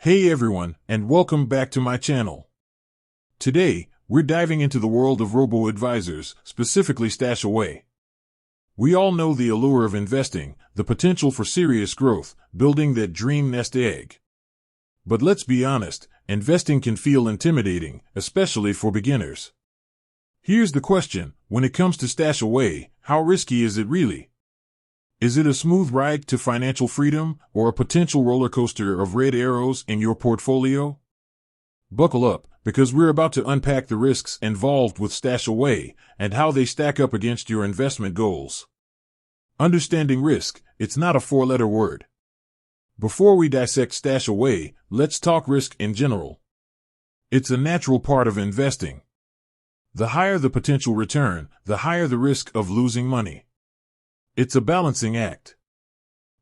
Hey everyone, and welcome back to my channel. Today, we're diving into the world of robo-advisors, specifically Stashaway. We all know the allure of investing, the potential for serious growth, building that dream nest egg. But let's be honest, investing can feel intimidating, especially for beginners. Here's the question, when it comes to Stashaway, how risky is it really? Is it a smooth ride to financial freedom, or a potential roller coaster of red arrows in your portfolio? Buckle up, because we're about to unpack the risks involved with Stashaway and how they stack up against your investment goals. Understanding risk, it's not a four-letter word. Before we dissect Stashaway, let's talk risk in general. It's a natural part of investing. The higher the potential return, the higher the risk of losing money. It's a balancing act.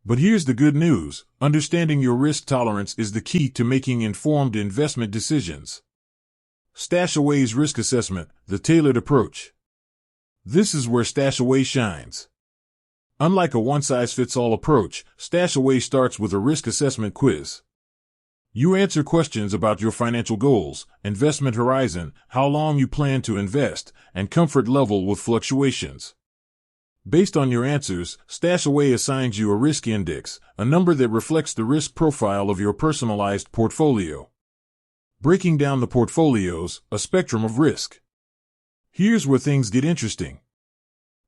But here's the good news, understanding your risk tolerance is the key to making informed investment decisions. Stashaway's risk assessment, the tailored approach. This is where Stashaway shines. Unlike a one-size-fits-all approach, Stashaway starts with a risk assessment quiz. You answer questions about your financial goals, investment horizon, how long you plan to invest, and comfort level with fluctuations. Based on your answers, Stashaway assigns you a risk index, a number that reflects the risk profile of your personalized portfolio. Breaking down the portfolios, a spectrum of risk. Here's where things get interesting.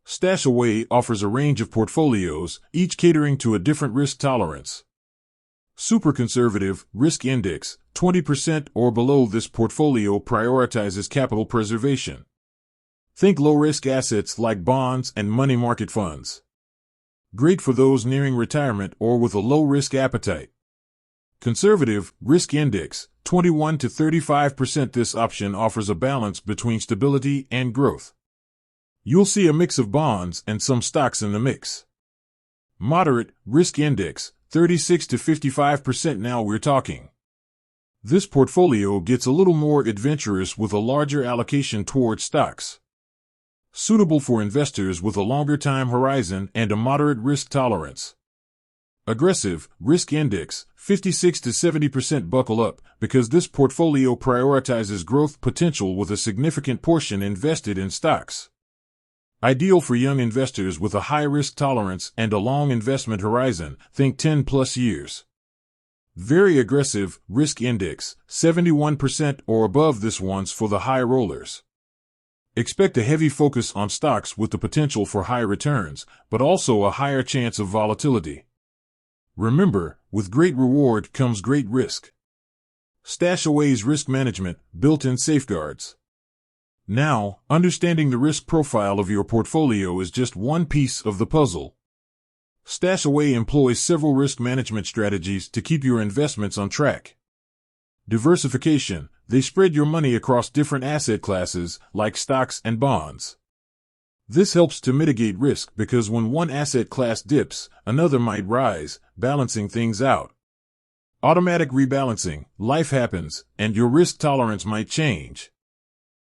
Stashaway offers a range of portfolios, each catering to a different risk tolerance. Super conservative, risk index, 20% or below. This portfolio prioritizes capital preservation. Think low-risk assets like bonds and money market funds. Great for those nearing retirement or with a low-risk appetite. Conservative, risk index, 21 to 35%. This option offers a balance between stability and growth. You'll see a mix of bonds and some stocks in the mix. Moderate, risk index, 36 to 55%. Now we're talking. This portfolio gets a little more adventurous with a larger allocation towards stocks. Suitable for investors with a longer time horizon and a moderate risk tolerance. Aggressive, risk index, 56 to 70%. Buckle up, because this portfolio prioritizes growth potential with a significant portion invested in stocks. Ideal for young investors with a high risk tolerance and a long investment horizon, think 10 plus years. Very aggressive, risk index, 71% or above. This one's for the high rollers. Expect a heavy focus on stocks with the potential for high returns, but also a higher chance of volatility. Remember, with great reward comes great risk. Stashaway's risk management, built-in safeguards. Now, understanding the risk profile of your portfolio is just one piece of the puzzle. Stashaway employs several risk management strategies to keep your investments on track. Diversification. They spread your money across different asset classes, like stocks and bonds. This helps to mitigate risk because when one asset class dips, another might rise, balancing things out. Automatic rebalancing. Life happens, and your risk tolerance might change.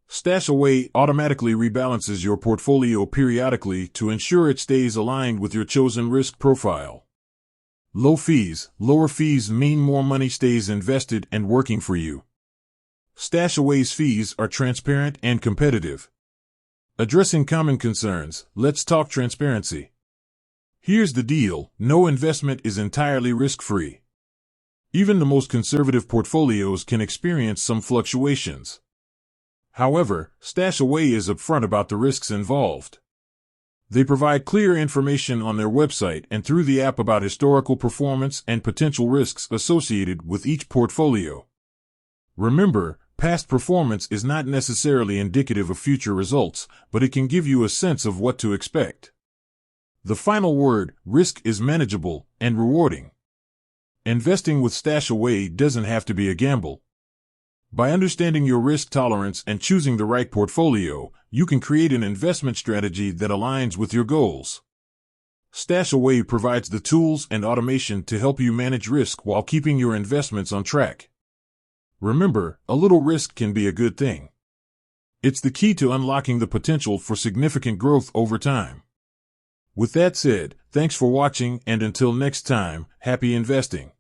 Stashaway automatically rebalances your portfolio periodically to ensure it stays aligned with your chosen risk profile. Low fees. Lower fees mean more money stays invested and working for you. Stashaway's fees are transparent and competitive. Addressing common concerns, let's talk transparency. Here's the deal, no investment is entirely risk-free. Even the most conservative portfolios can experience some fluctuations. However, Stashaway is upfront about the risks involved. They provide clear information on their website and through the app about historical performance and potential risks associated with each portfolio. Remember, past performance is not necessarily indicative of future results, but it can give you a sense of what to expect. The final word, risk, is manageable and rewarding. Investing with Stashaway doesn't have to be a gamble. By understanding your risk tolerance and choosing the right portfolio, you can create an investment strategy that aligns with your goals. Stashaway provides the tools and automation to help you manage risk while keeping your investments on track. Remember, a little risk can be a good thing. It's the key to unlocking the potential for significant growth over time. With that said, thanks for watching, and until next time, happy investing.